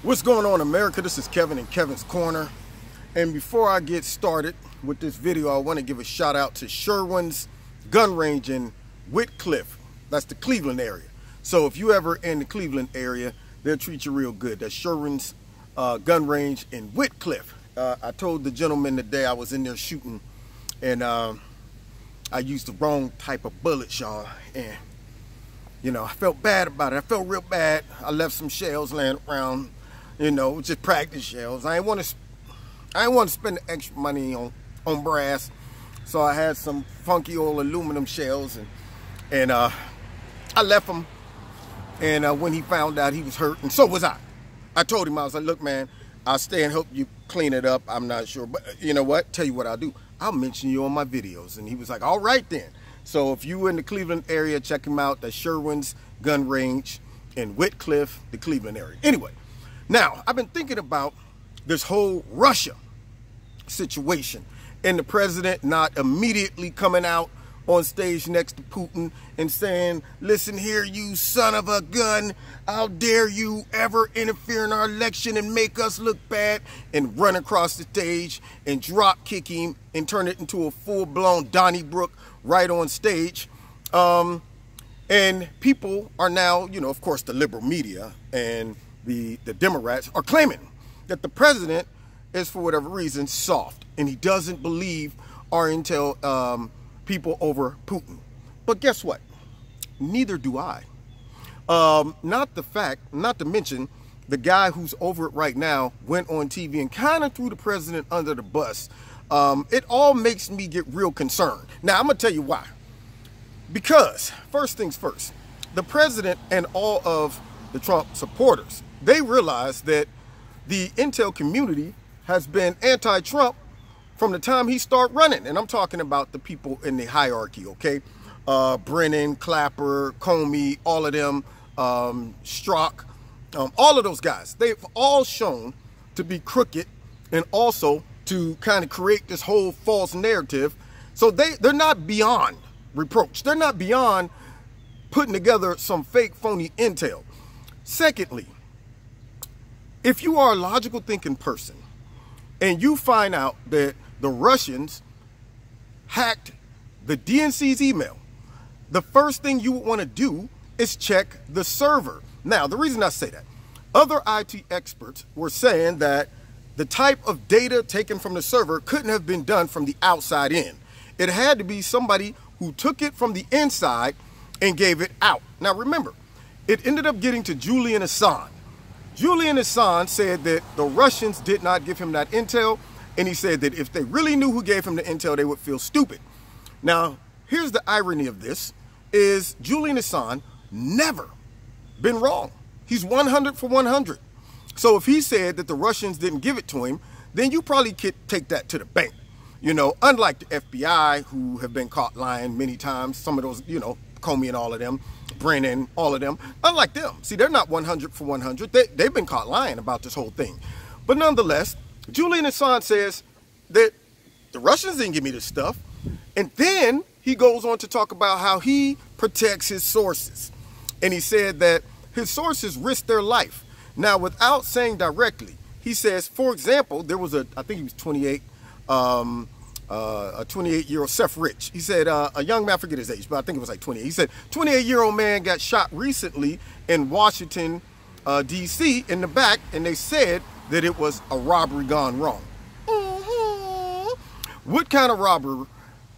What's going on, America? This is Kevin in Kevin's Corner. And before I get started with this video, I want to give a shout out to Sherwin's gun range in Whitcliffe. That's the Cleveland area. So if you ever in the Cleveland area, they'll treat you real good. That's Sherwin's gun range in Whitcliffe. I told the gentleman today I was in there shooting, and I used the wrong type of bullets, y'all. And you know, I felt bad about it. I felt real bad. I left some shells laying around, you know, just practice shells. I didn't want to spend the extra money on brass, so I had some funky old aluminum shells, and I left them. And when he found out, he was hurt, and so was I. I told him, I was like, look, man, I'll stay and help you clean it up. I'm not sure, but you know what? Tell you what I'll do. I'll mention you on my videos. And he was like, all right then. So if you in the Cleveland area, check him out. That's Sherwin's gun range in Whitcliffe, the Cleveland area. Anyway, now I've been thinking about this whole Russia situation and the president not immediately coming out on stage next to Putin and saying, listen here, you son of a gun, how dare you ever interfere in our election and make us look bad, and run across the stage and drop kick him and turn it into a full-blown Donnybrook right on stage. And people are now, you know, of course, the liberal media and the Democrats are claiming that the president is, for whatever reason, soft, and he doesn't believe our intel people over Putin. But guess what? Neither do I. Not to mention the guy who's over it right now went on TV and kind of threw the president under the bus. It all makes me get real concerned. Now, I'm going to tell you why. Because, first things first, the president and all of the Trump supporters, they realize that the intel community has been anti-Trump from the time he started running. And I'm talking about the people in the hierarchy, okay? Brennan, Clapper, Comey, all of them, Strzok, all of those guys. They've all shown to be crooked and also to kind of create this whole false narrative. So they're not beyond reproach. They're not beyond putting together some fake, phony intel. Secondly, if you are a logical thinking person and you find out that the Russians hacked the DNC's email, the first thing you would want to do is check the server. Now, the reason I say that, other IT experts were saying that the type of data taken from the server couldn't have been done from the outside in. It had to be somebody who took it from the inside and gave it out. Now, remember, it ended up getting to Julian Assange. Julian Assange said that the Russians did not give him that intel, and he said that if they really knew who gave him the intel, they would feel stupid. Now, here's the irony of this, is Julian Assange never been wrong. He's 100 for 100. So if he said that the Russians didn't give it to him, then you probably could take that to the bank. You know, unlike the FBI, who have been caught lying many times, some of those, you know, Comey and all of them, Brennan, all of them, unlike them. See, they're not 100 for 100. They've been caught lying about this whole thing. But nonetheless, Julian Assange says that the Russians didn't give me this stuff. And then he goes on to talk about how he protects his sources. And he said that his sources risk their life. Now, without saying directly, he says, for example, there was I think he was 28, a 28-year-old Seth Rich. He said, a young man, I forget his age, but I think it was like 28. He said, 28-year-old man got shot recently in Washington, D.C. in the back, and they said that it was a robbery gone wrong. What kind of robber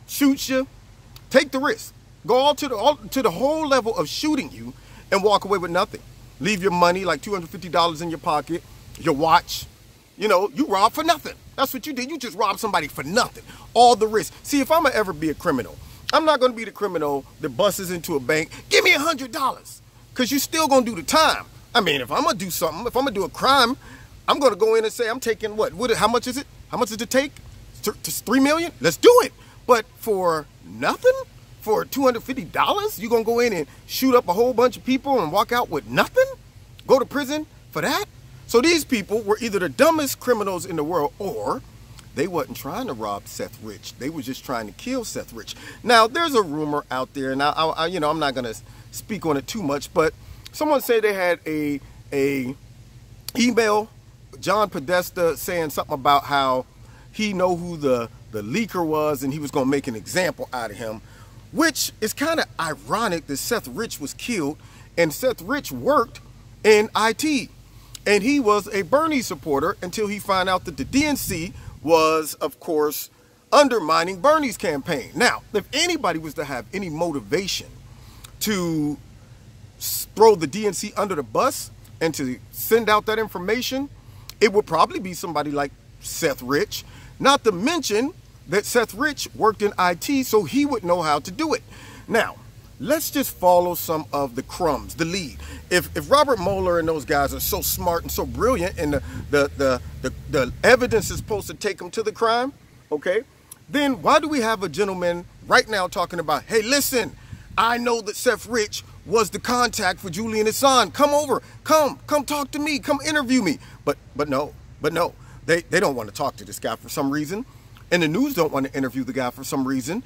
shoots you? Take the risk. Go all to the whole level of shooting you and walk away with nothing. Leave your money, like $250 in your pocket, your watch. You know, you rob for nothing. That's what you did. You just robbed somebody for nothing. All the risk. See, if I'm gonna ever be a criminal, I'm not gonna be the criminal that busts into a bank, give me $100, because you're still gonna do the time. I mean, if I'm gonna do something, if I'm gonna do a crime, I'm gonna go in and say, I'm taking what? How much is it? How much does it take? To $3 million? Let's do it. But for nothing? For $250? You're gonna go in and shoot up a whole bunch of people and walk out with nothing? Go to prison for that? So these people were either the dumbest criminals in the world, or they wasn't trying to rob Seth Rich. They were just trying to kill Seth Rich. Now, there's a rumor out there, and you know, I'm not gonna speak on it too much, but someone said they had a email, John Podesta, saying something about how he know who the leaker was and he was going to make an example out of him, which is kind of ironic that Seth Rich was killed, and Seth Rich worked in IT, and he was a Bernie supporter until he found out that the DNC was, of course, undermining Bernie's campaign. Now, if anybody was to have any motivation to throw the DNC under the bus and to send out that information, it would probably be somebody like Seth Rich, not to mention that Seth Rich worked in IT, so he would know how to do it. Now, let's just follow some of the crumbs, the lead. If Robert Mueller and those guys are so smart and so brilliant, and the evidence is supposed to take them to the crime, okay, then why do we have a gentleman right now talking about, hey, listen, I know that Seth Rich was the contact for Julian Assange. Come over, come talk to me, come interview me. But no, they don't want to talk to this guy for some reason. And the news don't want to interview the guy for some reason,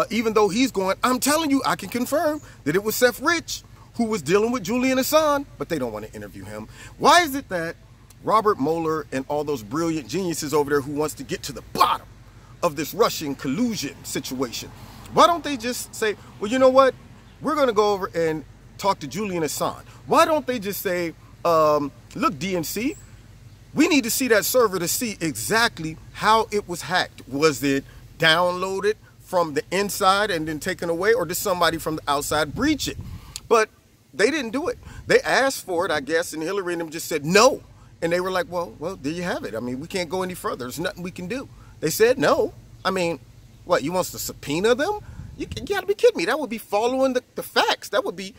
even though he's going, I'm telling you, I can confirm that it was Seth Rich who was dealing with Julian Assange, but they don't want to interview him. Why is it that Robert Mueller and all those brilliant geniuses over there who wants to get to the bottom of this Russian collusion situation, why don't they just say, well, you know what? We're going to go over and talk to Julian Assange. Why don't they just say, look, DNC, we need to see that server to see exactly how it was hacked. Was it downloaded from the inside and then taken away, or did somebody from the outside breach it? But they didn't do it. They asked for it, I guess, and Hillary and them just said no. And they were like, well, there you have it. I mean, we can't go any further. There's nothing we can do. They said no. I mean, what, you want us to subpoena them? You gotta be kidding me. That would be following the facts. That would be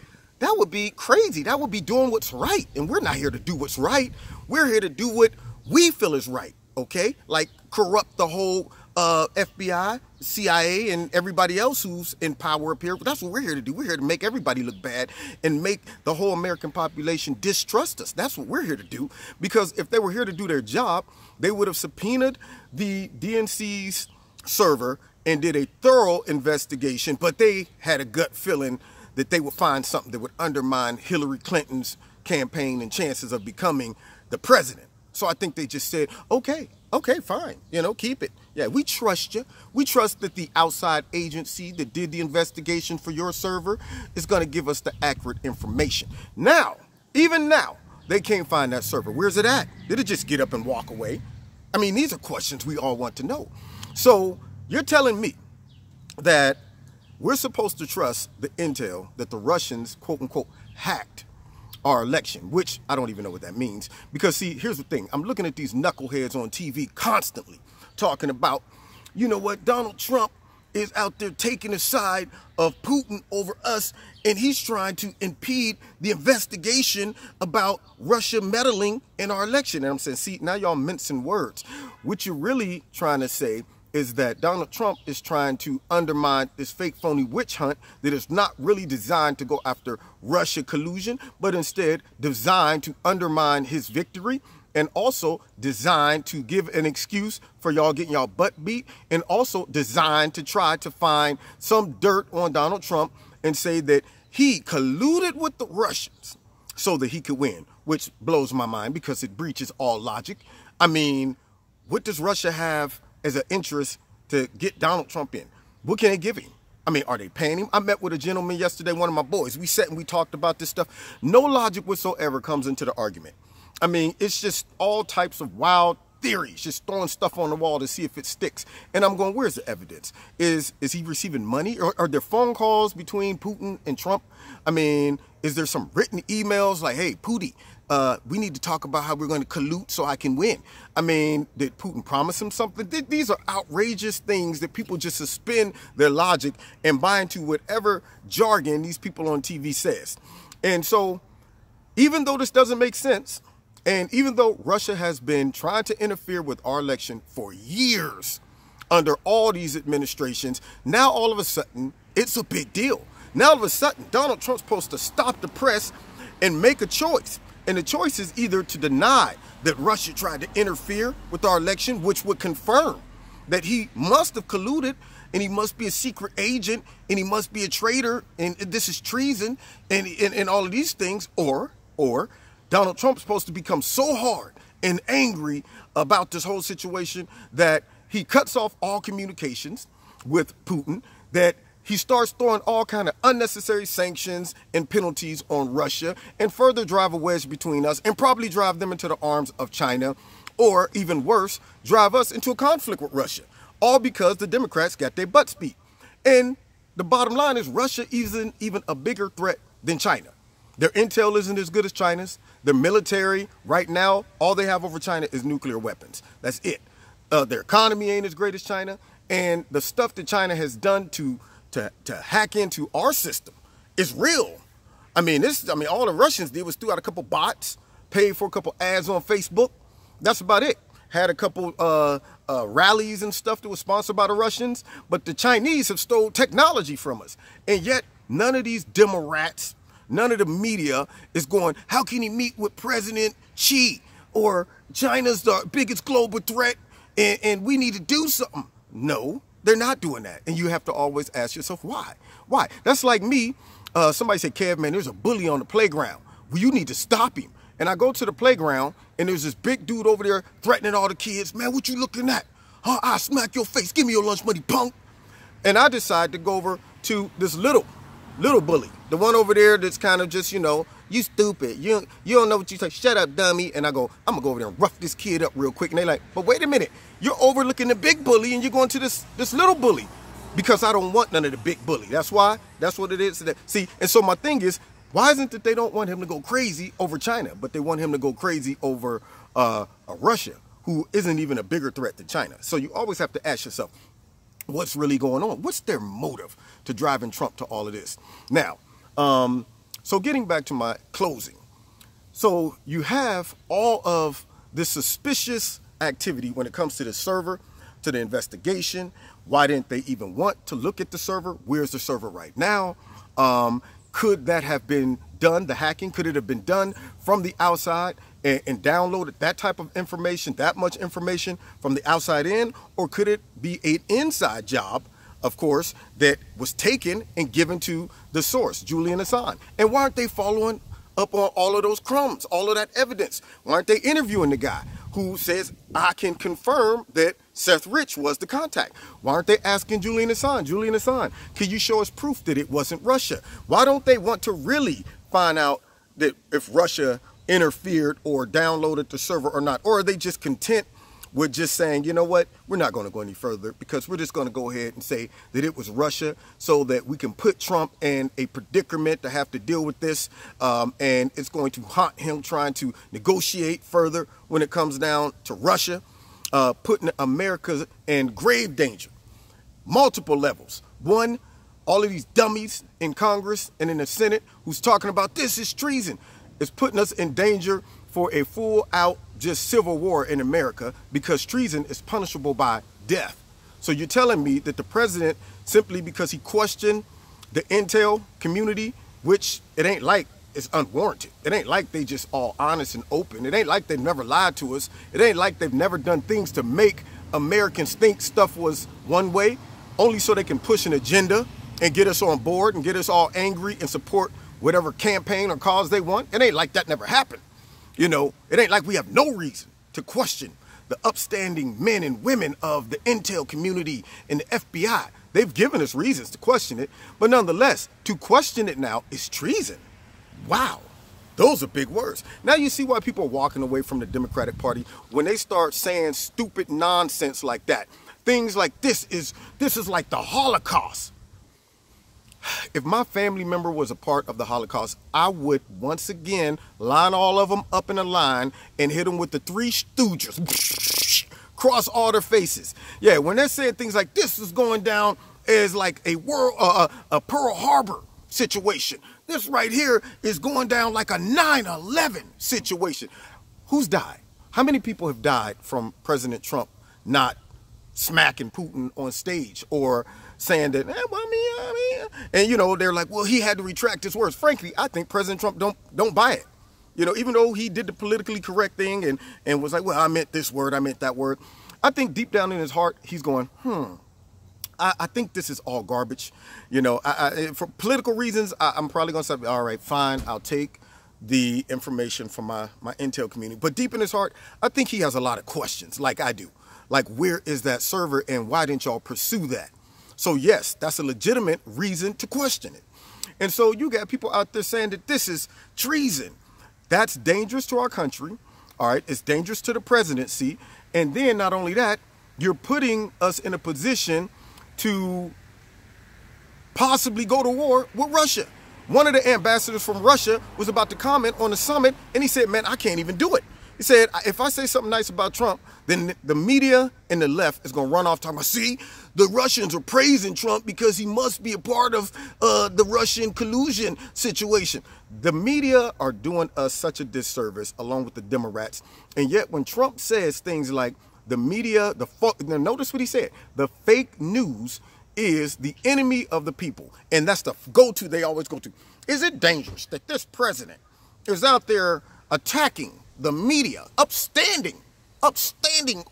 crazy. That would be doing what's right. And we're not here to do what's right. We're here to do what we feel is right, okay? Like corrupt the whole FBI, CIA, and everybody else who's in power up here. That's what we're here to do. We're here to make everybody look bad and make the whole American population distrust us. That's what we're here to do. Because if they were here to do their job, they would have subpoenaed the DNC's server and did a thorough investigation, but they had a gut feeling that they would find something that would undermine Hillary Clinton's campaign and chances of becoming the president. So I think they just said, okay, fine, keep it. Yeah, we trust you. We trust that the outside agency that did the investigation for your server is going to give us the accurate information. Now, even now, they can't find that server. Where's it at? Did it just get up and walk away? I mean, these are questions we all want to know. So you're telling me that we're supposed to trust the intel that the Russians, quote unquote, hacked our election, which I don't even know what that means. Because see, here's the thing. I'm looking at these knuckleheads on TV constantly talking about, you know what, Donald Trump is out there taking the side of Putin over us, and he's trying to impede the investigation about Russia meddling in our election. And I'm saying, see, now y'all mincing words. What you're really trying to say is that Donald Trump is trying to undermine this fake phony witch hunt that is not really designed to go after Russia collusion, but instead designed to undermine his victory, and also designed to give an excuse for y'all getting y'all butt beat, and also designed to try to find some dirt on Donald Trump and say that he colluded with the Russians so that he could win, which blows my mind because it breaches all logic. I mean, what does Russia have as an interest to get Donald Trump in? What can they give him? I mean, are they paying him? I met with a gentleman yesterday, one of my boys. We sat and we talked about this stuff. No logic whatsoever comes into the argument. I mean, it's just all types of wild theories, just throwing stuff on the wall to see if it sticks. And I'm going, where's the evidence? Is he receiving money? Or are there phone calls between Putin and Trump? I mean, is there some written emails like, hey, Putin, we need to talk about how we're going to collude so I can win? I mean, did Putin promise him something? These are outrageous things that people just suspend their logic and buy into whatever jargon these people on TV says. And so even though this doesn't make sense, and even though Russia has been trying to interfere with our election for years under all these administrations, now all of a sudden, it's a big deal. Now all of a sudden, Donald Trump's supposed to stop the press and make a choice. And the choice is either to deny that Russia tried to interfere with our election, which would confirm that he must have colluded, and he must be a secret agent, and he must be a traitor, and this is treason, and all of these things, or Donald Trump's supposed to become so hard and angry about this whole situation that he cuts off all communications with Putin, that he starts throwing all kind of unnecessary sanctions and penalties on Russia, and further drive a wedge between us and probably drive them into the arms of China, or even worse, drive us into a conflict with Russia, all because the Democrats got their butts beat. And the bottom line is Russia isn't even a bigger threat than China. Their intel isn't as good as China's. Their military, right now, all they have over China is nuclear weapons. That's it. Their economy ain't as great as China. And the stuff that China has done to hack into our system is real. I mean, all the Russians did was threw out a couple bots, paid for a couple ads on Facebook. That's about it. Had a couple rallies and stuff that was sponsored by the Russians, but the Chinese have stole technology from us. And yet, none of these Democrats, none of the media is going, how can he meet with President Xi? Or China's the biggest global threat and we need to do something. No, they're not doing that. And you have to always ask yourself, why? Why? That's like me. Somebody said, Kev, man, there's a bully on the playground. Well, you need to stop him. And I go to the playground, and there's this big dude over there threatening all the kids. Man, what you looking at? Huh, I'll smack your face. Give me your lunch money, punk. And I decide to go over to this little bully. The one over there that's kind of just, you stupid. You don't know what you say. Shut up, dummy. And I go, I'm going to go over there and rough this kid up real quick. And they like, but wait a minute. You're overlooking the big bully, and you're going to this little bully. Because I don't want none of the big bully. That's why. That's what it is. See, and so my thing is, why isn't it they don't want him to go crazy over China, but they want him to go crazy over Russia, who isn't even a bigger threat than China? So you always have to ask yourself, what's really going on? What's their motive to driving Trump to all of this? Now, so getting back to my closing. So you have all of this suspicious activity when it comes to the server, to the investigation. Why didn't they even want to look at the server? Where's the server right now? Could that have been done, the hacking? Could it have been done from the outside and downloaded that type of information, that much information from the outside in? Or could it be an inside job, of course, that was taken and given to the source, Julian Assange? And why aren't they following up on all of those crumbs, all of that evidence? Why aren't they interviewing the guy who says, I can confirm that Seth Rich was the contact? Why aren't they asking Julian Assange, can you show us proof that it wasn't Russia? Why don't they want to really find out that if Russia interfered or downloaded the server or not? Or are they just content with just saying, you know what, we're not going to go any further because we're just going to go ahead and say that it was Russia so that we can put Trump in a predicament to have to deal with this, and it's going to haunt him trying to negotiate further when it comes down to Russia, putting America in grave danger, multiple levels. One, all of these dummies in Congress and in the Senate who's talking about this is treason, is putting us in danger for a full-out just civil war in America, because treason is punishable by death. So you're telling me that the president, simply because he questioned the intel community, which it ain't like it's unwarranted. It ain't like they just all honest and open. It ain't like they've never lied to us. It ain't like they've never done things to make Americans think stuff was one way, only so they can push an agenda and get us on board and get us all angry and support whatever campaign or cause they want. It ain't like that never happened. It ain't like we have no reason to question the upstanding men and women of the intel community and the FBI. They've given us reasons to question it, but nonetheless, to question it now is treason. Wow, those are big words. Now you see why people are walking away from the Democratic Party when they start saying stupid nonsense like that. Things like this is like the Holocaust. If my family member was a part of the Holocaust, I would once again line all of them up in a line and hit them with the three stooges. Cross all their faces. Yeah, when they're saying things like this is going down as like a Pearl Harbor situation. This right here is going down like a 9/11 situation. Who's died? How many people have died from President Trump not smacking Putin on stage or saying that, and they're like, well, he had to retract his words. Frankly, I think President Trump don't buy it. Even though he did the politically correct thing and was like, well, I meant this word, I meant that word. I think deep down in his heart, he's going, I think this is all garbage. For political reasons, I'm probably going to say, all right, fine, I'll take the information from my intel community. But deep in his heart, I think he has a lot of questions, like I do. Like, where is that server and why didn't y'all pursue that? So yes, that's a legitimate reason to question it. And so you got people out there saying that this is treason. That's dangerous to our country. All right, it's dangerous to the presidency. And then not only that, you're putting us in a position to possibly go to war with Russia. One of the ambassadors from Russia was about to comment on the summit, and he said, man, I can't even do it. He said, if I say something nice about Trump, then the media and the left is going to run off talking about, see, the Russians are praising Trump because he must be a part of the Russian collusion situation. The media are doing us such a disservice, along with the Democrats. And yet when Trump says things like the media, now notice what he said, the fake news is the enemy of the people. And that's the go-to they always go to. Is it dangerous that this president is out there attacking the media, upstanding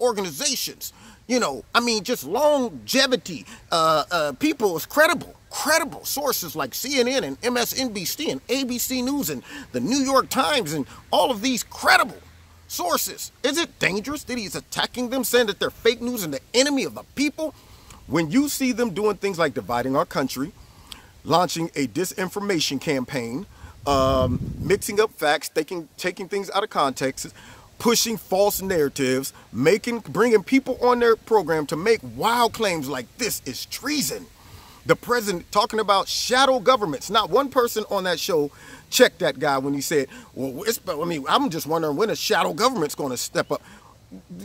organizations? You know, I mean, just longevity, people is credible sources like CNN and MSNBC and ABC News and the New York Times and all of these credible sources. Is it dangerous that he's attacking them, saying that they're fake news and the enemy of the people? When you see them doing things like dividing our country, launching a disinformation campaign, mixing up facts, taking things out of context, pushing false narratives, bringing people on their program to make wild claims like this is treason. The president talking about shadow governments. Not one person on that show checked that guy when he said, well, I'm just wondering when a shadow government's going to step up.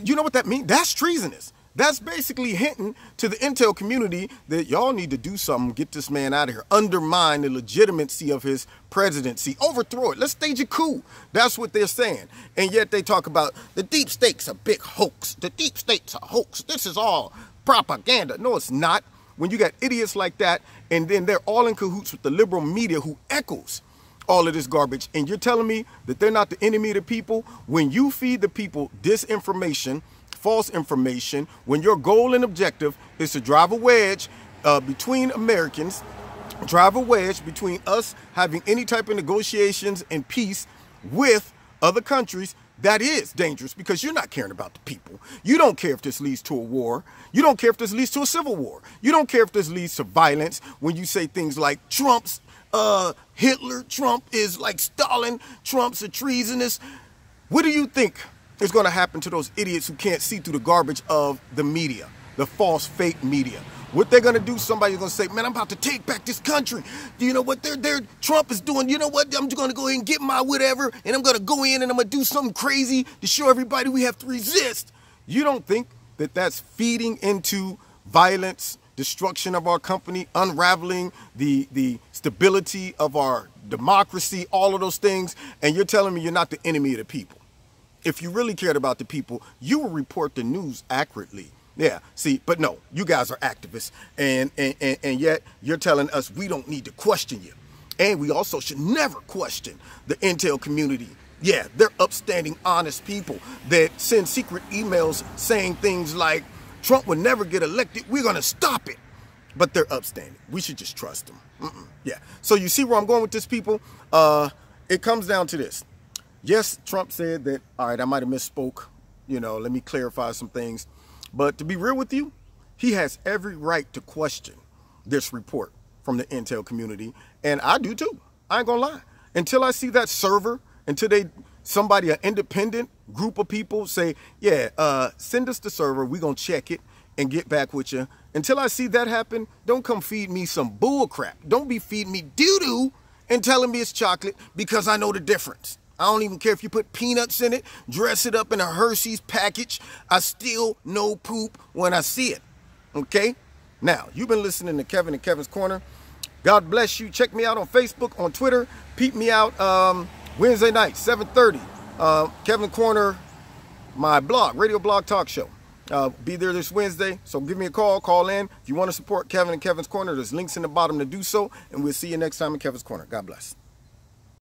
You know what that means? That's treasonous. That's basically hinting to the intel community that y'all need to do something, get this man out of here, undermine the legitimacy of his presidency, overthrow it. Let's stage a coup. That's what they're saying. And yet they talk about the deep state's a big hoax. The deep state's a hoax. This is all propaganda. No, it's not. When you got idiots like that, and then they're all in cahoots with the liberal media who echoes all of this garbage, and you're telling me that they're not the enemy of the people? When you feed the people disinformation, false information, when your goal and objective is to drive a wedge between Americans, drive a wedge between us having any type of negotiations and peace with other countries, that is dangerous, because you're not caring about the people. You don't care if this leads to a war. You don't care if this leads to a civil war. You don't care if this leads to violence. When you say things like Trump's Hitler, Trump is like Stalin, Trump's a treasonous. What do you think is going to happen to those idiots who can't see through the garbage of the media, the false fake media? What they're going to do, somebody's going to say, man, I'm about to take back this country. Do you know what Trump is doing? You know what? I'm just going to go ahead and get my whatever, and I'm going to go in and I'm going to do something crazy to show everybody we have to resist. You don't think that that's feeding into violence, destruction of our company, unraveling the stability of our democracy, all of those things, and you're telling me you're not the enemy of the people? If you really cared about the people, you would report the news accurately. Yeah, see, but no, you guys are activists, and yet you're telling us we don't need to question you. And we also should never question the intel community. Yeah, they're upstanding, honest people that send secret emails saying things like, Trump would never get elected, we're going to stop it. But they're upstanding. We should just trust them. Yeah, so you see where I'm going with this, people? It comes down to this. Yes, Trump said that, all right, I might have misspoke. You know, let me clarify some things. But to be real with you, he has every right to question this report from the intel community. And I do too. I ain't gonna lie. Until I see that server, until somebody, an independent group of people say, yeah, send us the server, we gonna check it and get back with you. Until I see that happen, don't come feed me some bull crap. Don't be feeding me doo-doo and telling me it's chocolate because I know the difference. I don't even care if you put peanuts in it, dress it up in a Hershey's package. I still know poop when I see it. Okay? Now, you've been listening to Kevin and Kevin's Corner. God bless you. Check me out on Facebook, on Twitter. Peep me out Wednesday night, 7:30. Kevin Corner, my blog, radio blog talk show. Be there this Wednesday, so give me a call in. If you want to support Kevin and Kevin's Corner, there's links in the bottom to do so. And we'll see you next time in Kevin's Corner. God bless.